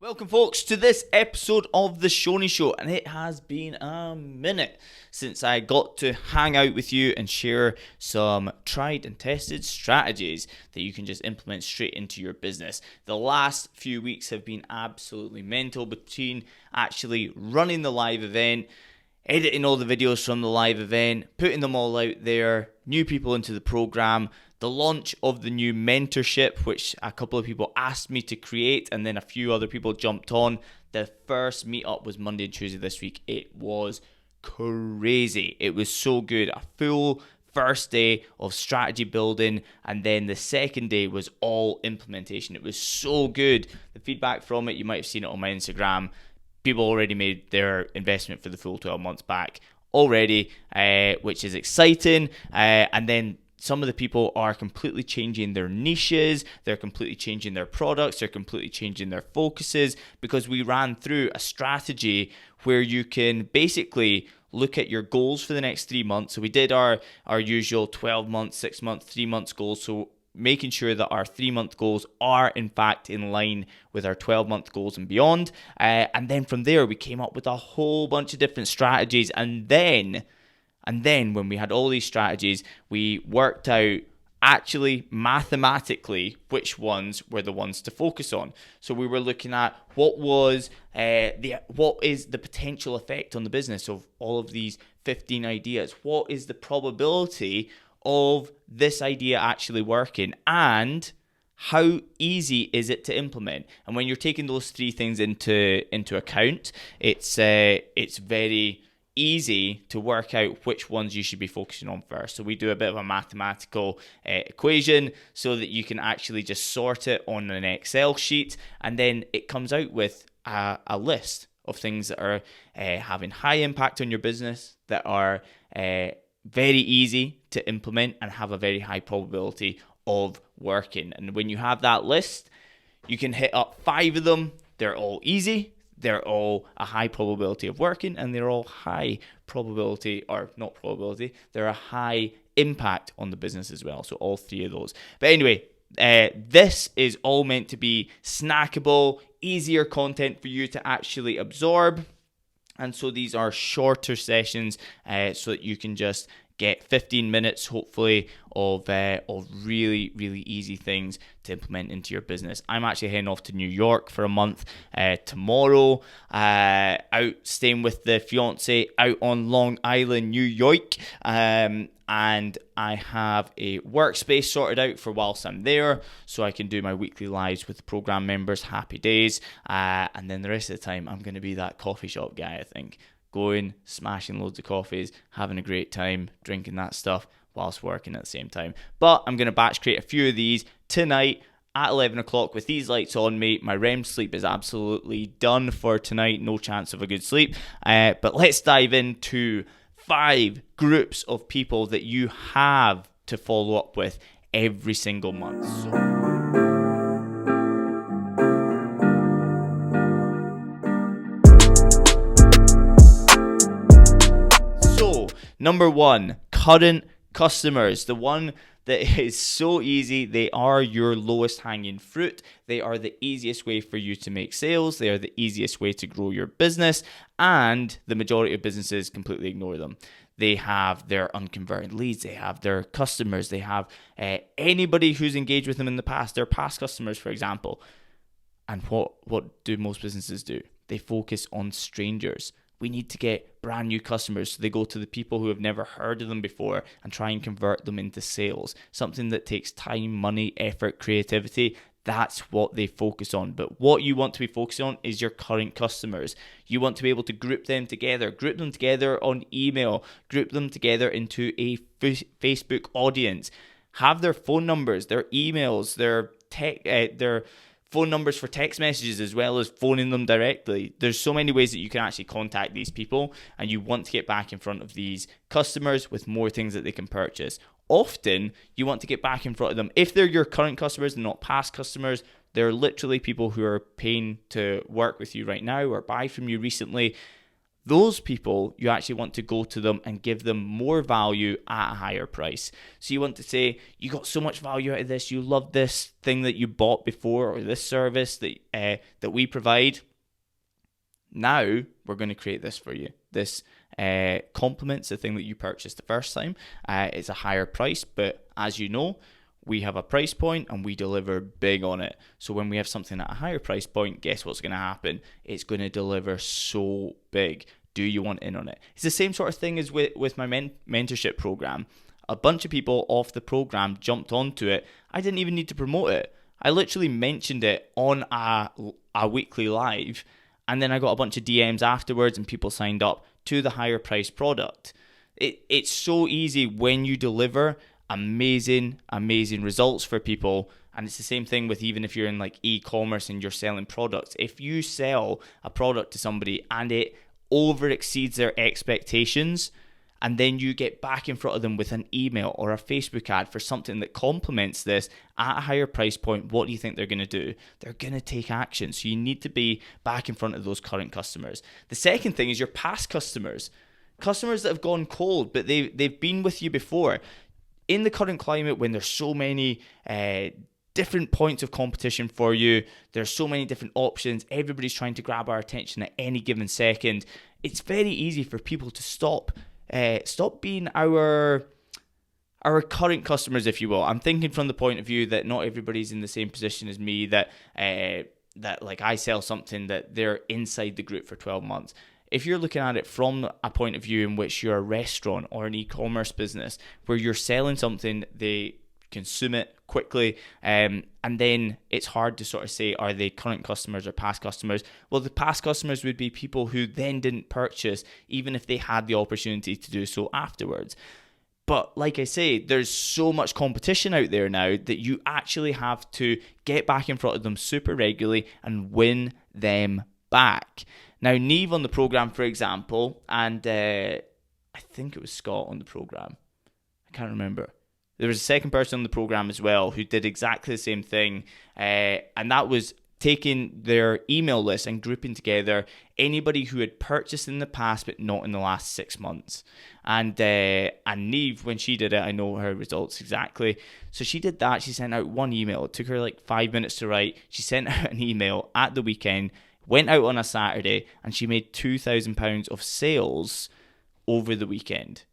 Welcome, folks, to this episode of The Shoney Show, and it has been a minute since I got to hang out with you and share some tried and tested strategies that you can just implement straight into your business. The last few weeks have been absolutely mental between actually running the live event, editing all the videos from the live event, putting them all out there, new people into the program, the launch of the new mentorship, which a couple of people asked me to create, and then a few other people jumped on. The first meetup was Monday and Tuesday this week. It was crazy. It was so good. A full first day of strategy building, and then the second day was all implementation. It was so good. The feedback from it, you might have seen it on my Instagram. People already made their investment for the full 12 months back already, which is exciting. And then some of the people are completely changing their niches, they're completely changing their products, they're completely changing their focuses, because we ran through a strategy where you can basically look at your goals for the next 3 months. So we did our usual 12 months, 6 months, 3 months goals. So making sure that our 3 month goals are in fact in line with our 12-month goals and beyond. And then from there, we came up with a whole bunch of different strategies. And then when we had all these strategies, we worked out actually mathematically which ones were the ones to focus on. So we were looking at what is the potential effect on the business of all of these 15 ideas? What is the probability of this idea actually working, and how easy is it to implement? And when you're taking those three things into account, it's very easy to work out which ones you should be focusing on first. So we do a bit of a mathematical equation so that you can actually just sort it on an Excel sheet, and then it comes out with a list of things that are having high impact on your business, that are very easy to implement and have a very high probability of working. And when you have that list, you can hit up 5 of them. They're all easy, they're all a high probability of working, and they're all high probability, or not probability, they're a high impact on the business as well. So all 3 of those. But anyway, this is all meant to be snackable, easier content for you to actually absorb. And so these are shorter sessions, so that you can just get 15 minutes, hopefully, of really, really easy things to implement into your business. I'm actually heading off to New York for a month tomorrow, out staying with the fiance out on Long Island, New York. And I have a workspace sorted out for whilst I'm there, so I can do my weekly lives with the program members. Happy days. And then the rest of the time, I'm going to be that coffee shop guy, I think. Going, smashing loads of coffees, having a great time, drinking that stuff whilst working at the same time. But I'm going to batch create a few of these tonight at 11 o'clock with these lights on me. My REM sleep is absolutely done for tonight. No chance of a good sleep. But let's dive into 5 groups of people that you have to follow up with every single month. So, number 1, current customers. The one that is so easy. They are your lowest hanging fruit. They are the easiest way for you to make sales. They are the easiest way to grow your business, and the majority of businesses completely ignore them. They have their unconverted leads. They have their customers. They have anybody who's engaged with them in the past, their past customers, for example. And what do most businesses do? They focus on strangers. We need to get brand new customers, so they go to the people who have never heard of them before and try and convert them into sales. Something that takes time, money, effort, creativity. That's what they focus on. But what you want to be focusing on is your current customers. You want to be able to group them together on email, group them together into a Facebook audience, have their phone numbers, their emails, their phone numbers for text messages, as well as phoning them directly. There's so many ways that you can actually contact these people, and you want to get back in front of these customers with more things that they can purchase. Often, you want to get back in front of them. If they're your current customers and not past customers, they're literally people who are paying to work with you right now or buy from you recently. Those people, you actually want to go to them and give them more value at a higher price. So you want to say, you got so much value out of this, you love this thing that you bought before, or this service that we provide. Now we're going to create this for you. This complements the thing that you purchased the first time. It's a higher price, but as you know, we have a price point and we deliver big on it. So when we have something at a higher price point, guess what's going to happen? It's going to deliver so big. Do you want in on it? It's the same sort of thing as with my mentorship program. A bunch of people off the program jumped onto it. I didn't even need to promote it. I literally mentioned it on a weekly live, and then I got a bunch of DMs afterwards and people signed up to the higher price product. It's so easy when you deliver amazing results for people. And it's the same thing with, even if you're in like e-commerce and you're selling products. If you sell a product to somebody and it over exceeds their expectations, and then you get back in front of them with an email or a Facebook ad for something that complements this at a higher price point, what do you think they're going to do? They're going to take action. So you need to be back in front of those current customers. The second thing is your past customers that have gone cold, but they've been with you before. In the current climate, when there's so many different points of competition for you, there's so many different options, everybody's trying to grab our attention at any given second, it's very easy for people to stop being our current customers, if you will. I'm thinking from the point of view that not everybody's in the same position as me, that like I sell something that they're inside the group for 12 months. If you're looking at it from a point of view in which you're a restaurant or an e-commerce business where you're selling something, they consume it quickly, and then it's hard to sort of say, are they current customers or past customers? Well, the past customers would be people who then didn't purchase, even if they had the opportunity to do so afterwards. But like I say, there's so much competition out there now that you actually have to get back in front of them super regularly and win them back. Now, Neve on the program, for example, and I think it was Scott on the program. I can't remember. There was a second person on the program as well who did exactly the same thing, and that was taking their email list and grouping together anybody who had purchased in the past but not in the last 6 months. And Neve, when she did it, I know her results exactly. So she did that. She sent out one email. It took her like 5 minutes to write. She sent out an email at the weekend, went out on a Saturday, and she made £2,000 of sales over the weekend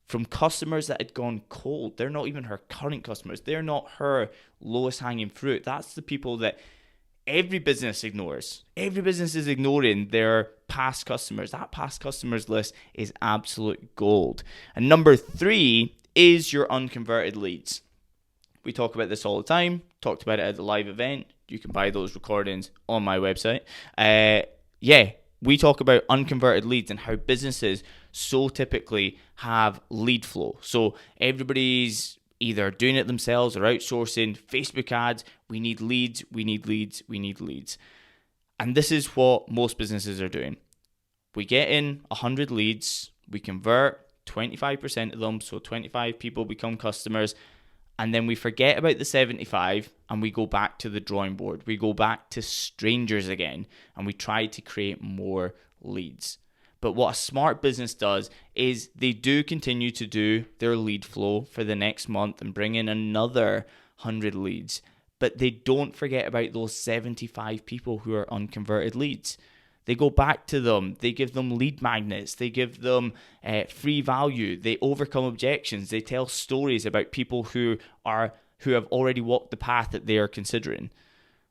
from customers that had gone cold. They're not even her current customers. They're not her lowest hanging fruit. That's the people that every business ignores. Every business is ignoring their past customers. That past customers list is absolute gold. And number 3 is your unconverted leads. We talk about this all the time. Talked about it at the live event. You can buy those recordings on my website. We talk about unconverted leads and how businesses so typically have lead flow. So everybody's either doing it themselves or outsourcing Facebook ads. We need leads. And this is what most businesses are doing. We get in 100 leads. We convert 25% of them. So 25 people become customers. And then we forget about the 75 and we go back to the drawing board. We go back to strangers again and we try to create more leads. But what a smart business does is they do continue to do their lead flow for the next month and bring in another 100 leads. But they don't forget about those 75 people who are unconverted leads. They go back to them. They give them lead magnets. They give them free value. They overcome objections. They tell stories about people who have already walked the path that they are considering.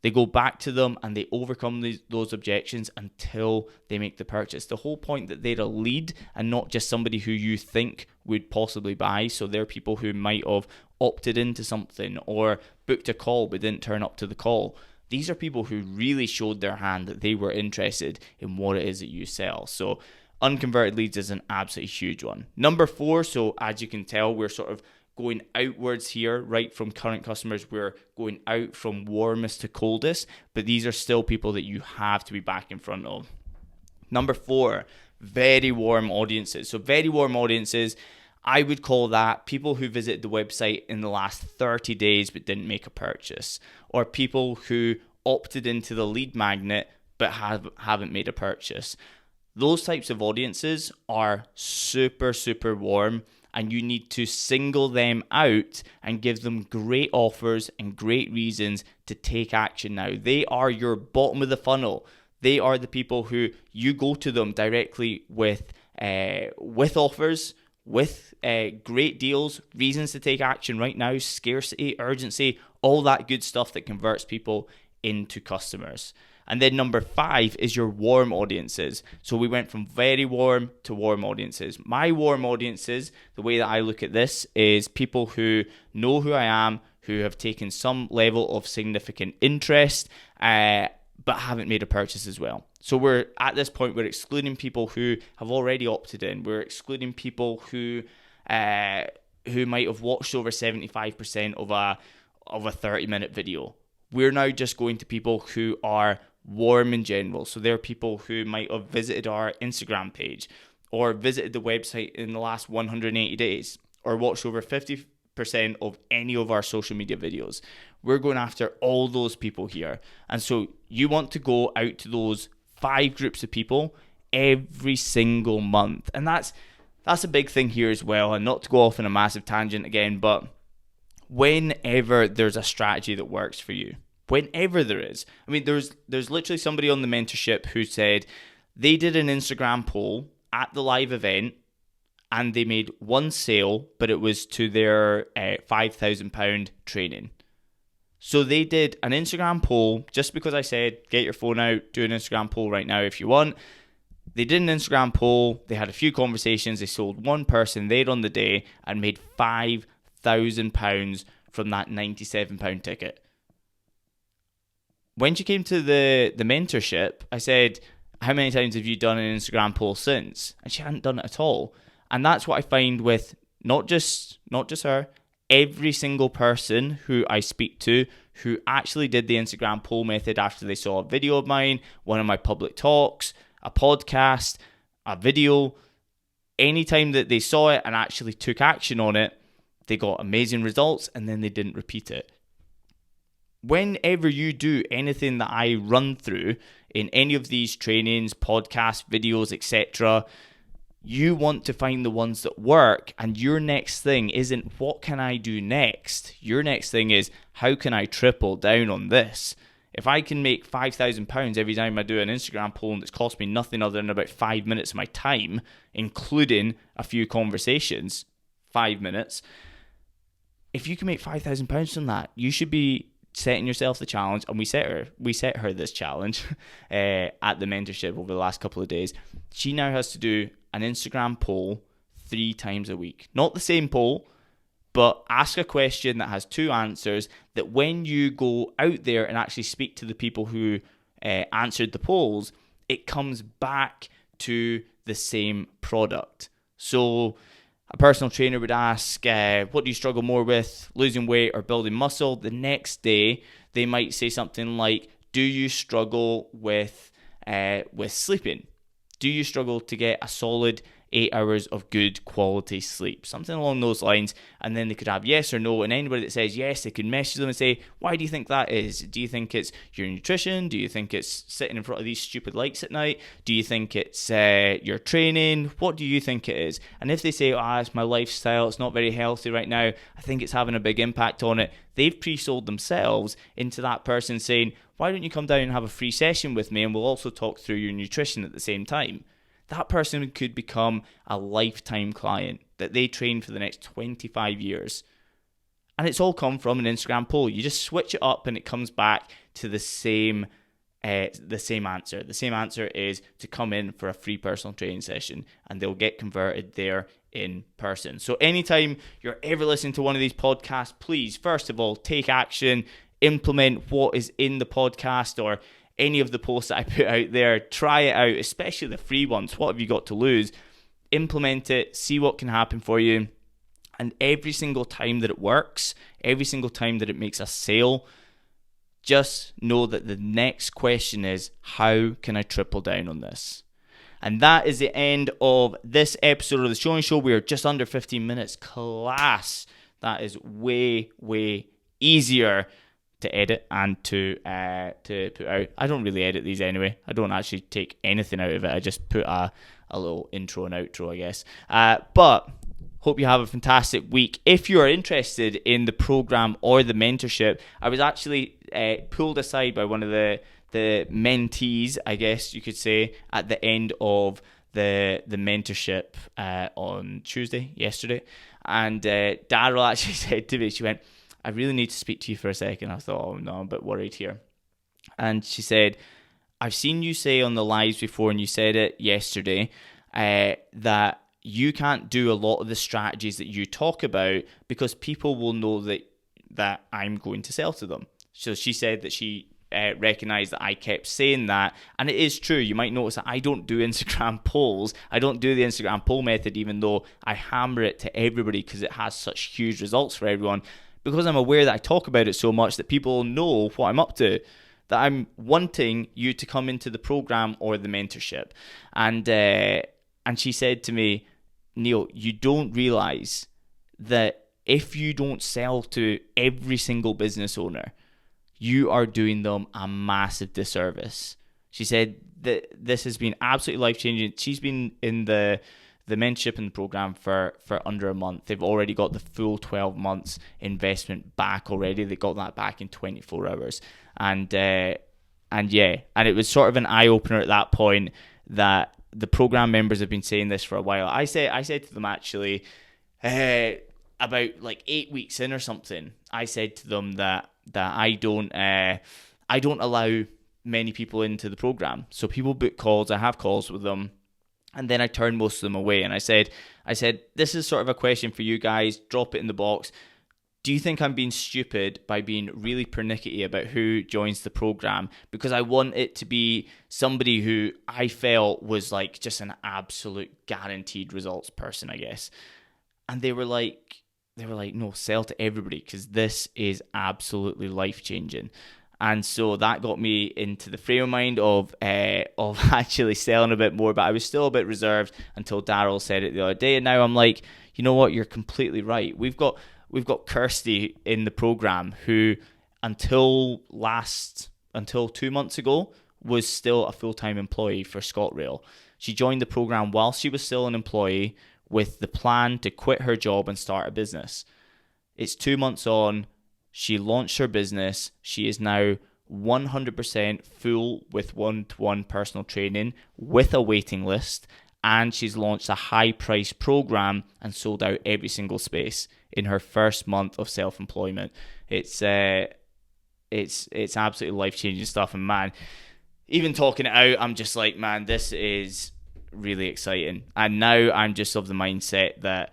They go back to them and they overcome those objections until they make the purchase. The whole point that they're a lead and not just somebody who you think would possibly buy. So they're people who might have opted into something or booked a call but didn't turn up to the call. These are people who really showed their hand that they were interested in what it is that you sell. So unconverted leads is an absolutely huge one. Number 4, so as you can tell, we're sort of going outwards here, right from current customers. We're going out from warmest to coldest, but these are still people that you have to be back in front of. Number 4, very warm audiences. So very warm audiences, I would call that people who visited the website in the last 30 days but didn't make a purchase, or people who opted into the lead magnet but haven't made a purchase. Those types of audiences are super, super warm, and you need to single them out and give them great offers and great reasons to take action now. They are your bottom of the funnel. They are the people who you go to them directly with offers, with great deals, reasons to take action right now, scarcity, urgency, all that good stuff that converts people into customers. And then number 5 is your warm audiences. So we went from very warm to warm audiences. My warm audiences, the way that I look at this, is people who know who I am, who have taken some level of significant interest, but haven't made a purchase as well. So we're at this point, we're excluding people who have already opted in. We're excluding people who might have watched over 75% of a 30-minute video. We're now just going to people who are warm in general. So they're people who might have visited our Instagram page or visited the website in the last 180 days or watched over 50% of any of our social media videos. We're going after all those people here. And so you want to go out to those 5 groups of people every single month. And that's a big thing here as well. And not to go off on a massive tangent again, but whenever there's a strategy that works for you, whenever there is. I mean, there's literally somebody on the mentorship who said they did an Instagram poll at the live event and they made one sale, but it was to their £5,000 training. So they did an Instagram poll, just because I said, get your phone out, do an Instagram poll right now if you want. They did an Instagram poll, they had a few conversations, they sold one person there on the day and made £5,000 from that £97 ticket. When she came to the mentorship, I said, how many times have you done an Instagram poll since? And she hadn't done it at all. And that's what I find with not just her, every single person who I speak to who actually did the Instagram poll method after they saw a video of mine, one of my public talks, a podcast, a video. Anytime that they saw it and actually took action on it, they got amazing results and then they didn't repeat it. Whenever you do anything that I run through in any of these trainings, podcasts, videos, etc., you want to find the ones that work, and your next thing isn't what can I do next? Your next thing is how can I triple down on this? If I can make £5,000 every time I do an Instagram poll that's cost me nothing other than about 5 minutes of my time, including a few conversations, 5 minutes, if you can make £5,000 from that, you should be setting yourself the challenge. And we set her this challenge at the mentorship over the last couple of days. She now has to do an Instagram poll 3 times a week. Not the same poll, but ask a question that has 2 answers, that when you go out there and actually speak to the people who answered the polls, it comes back to the same product. So a personal trainer would ask, what do you struggle more with, losing weight or building muscle? The next day, they might say something like, do you struggle with sleeping? Do you struggle to get a solid 8 hours of good quality sleep? Something along those lines. And then they could have yes or no. And anybody that says yes, they could message them and say, why do you think that is? Do you think it's your nutrition? Do you think it's sitting in front of these stupid lights at night? Do you think it's your training? What do you think it is? And if they say, it's my lifestyle, it's not very healthy right now, I think it's having a big impact on it, they've pre-sold themselves into that person saying, why don't you come down and have a free session with me and we'll also talk through your nutrition at the same time? That person could become a lifetime client that they train for the next 25 years. And it's all come from an Instagram poll. You just switch it up and it comes back to the same answer. The same answer is to come in for a free personal training session and they'll get converted there in person. So anytime you're ever listening to one of these podcasts, please, first of all, take action, implement what is in the podcast or any of the posts that I put out there. Try it out, especially the free ones. What have you got to lose? Implement it, see what can happen for you. And every single time that it works, every single time that it makes a sale, just know that the next question is, how can I triple down on this? And that is the end of this episode of the Shoney Show. We are just under 15 minutes. Class. That is way, way easier to edit and to put out. I don't really edit these anyway. I don't actually take anything out of it. I just put a little intro and outro, I guess. But hope you have a fantastic week. If you are interested in the program or the mentorship, I was actually pulled aside by one of the mentees, I guess you could say, at the end of the mentorship on yesterday. And Daryl actually said to me, she went, I really need to speak to you for a second. I thought, oh no, I'm a bit worried here. And she said, I've seen you say on the lives before, and you said it yesterday, that you can't do a lot of the strategies that you talk about because people will know that I'm going to sell to them. So she said that she recognized that I kept saying that, and it is true. You might notice that I don't do Instagram polls. I don't do the Instagram poll method, even though I hammer it to everybody because it has such huge results for everyone, because I'm aware that I talk about it so much that people know what I'm up to, that I'm wanting you to come into the program or the mentorship. And she said to me, Neil, you don't realize that if you don't sell to every single business owner, you are doing them a massive disservice. She said that this has been absolutely life-changing. She's been in the mentorship in the program for under a month. They've already got the full 12 months investment back already. They got that back in 24 hours. And it was sort of an eye-opener at that point that the program members have been saying this for a while. I said to them actually, about like 8 weeks in or something, I said to them that I don't allow many people into the program. So people book calls, I have calls with them, and then I turn most of them away. And I said, this is sort of a question for you guys. Drop it in the box. Do you think I'm being stupid by being really pernickety about who joins the program? Because I want it to be somebody who I felt was like just an absolute guaranteed results person, I guess. And they were like, no, sell to everybody because this is absolutely life-changing. And so that got me into the frame of mind of actually selling a bit more, but I was still a bit reserved until Daryl said it the other day. And now I'm like, you know what? You're completely right. We've got Kirsty in the program who until 2 months ago was still a full-time employee for ScotRail. She joined the program while she was still an employee with the plan to quit her job and start a business. It's 2 months on. She launched her business. She is now 100% full with one-to-one personal training with a waiting list, and she's launched a high-price program and sold out every single space in her first month of self-employment. It's absolutely life-changing stuff, and man, even talking it out, I'm just like, man, this is really exciting. And now I'm just of the mindset that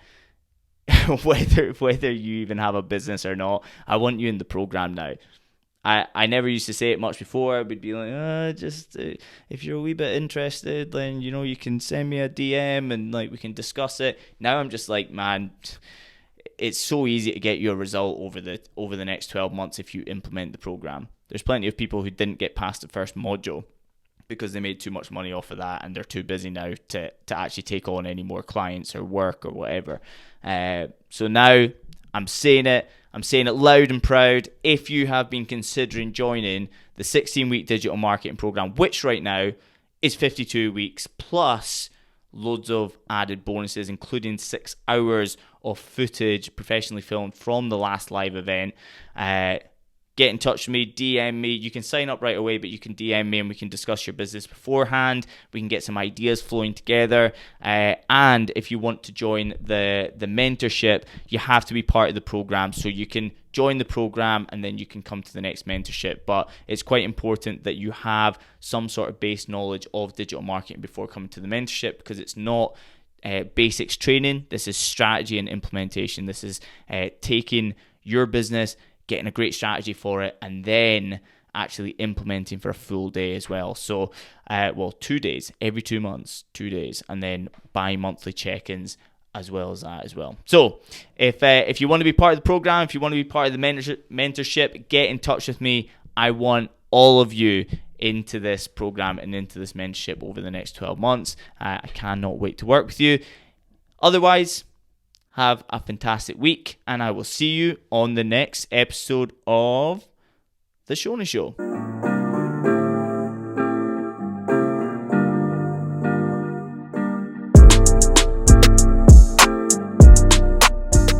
whether you even have a business or not, I want you in the program now. I never used to say it much before. I would be like, if you're a wee bit interested, then you can send me a DM and like we can discuss it. Now I'm just like, man, it's so easy to get you a result over the next 12 months if you implement the program. There's plenty of people who didn't get past the first module because they made too much money off of that and they're too busy now to actually take on any more clients or work or whatever. So now I'm saying it loud and proud. If you have been considering joining the 16-week digital marketing program, which right now is 52 weeks plus loads of added bonuses, including 6 hours of footage professionally filmed from the last live event, get in touch with me, DM me. You can sign up right away, but you can DM me and we can discuss your business beforehand. We can get some ideas flowing together. And if you want to join the mentorship, you have to be part of the program. So you can join the program and then you can come to the next mentorship. But it's quite important that you have some sort of base knowledge of digital marketing before coming to the mentorship, because it's not basics training. This is strategy and implementation. This is taking your business, getting a great strategy for it, and then actually implementing for a full day as well. So, 2 days, every 2 months, 2 days, and then bi-monthly check-ins as well as that as well. So, if you want to be part of the program, if you want to be part of the mentorship, get in touch with me. I want all of you into this program and into this mentorship over the next 12 months. I cannot wait to work with you. Otherwise, have a fantastic week, and I will see you on the next episode of The Shoney Show.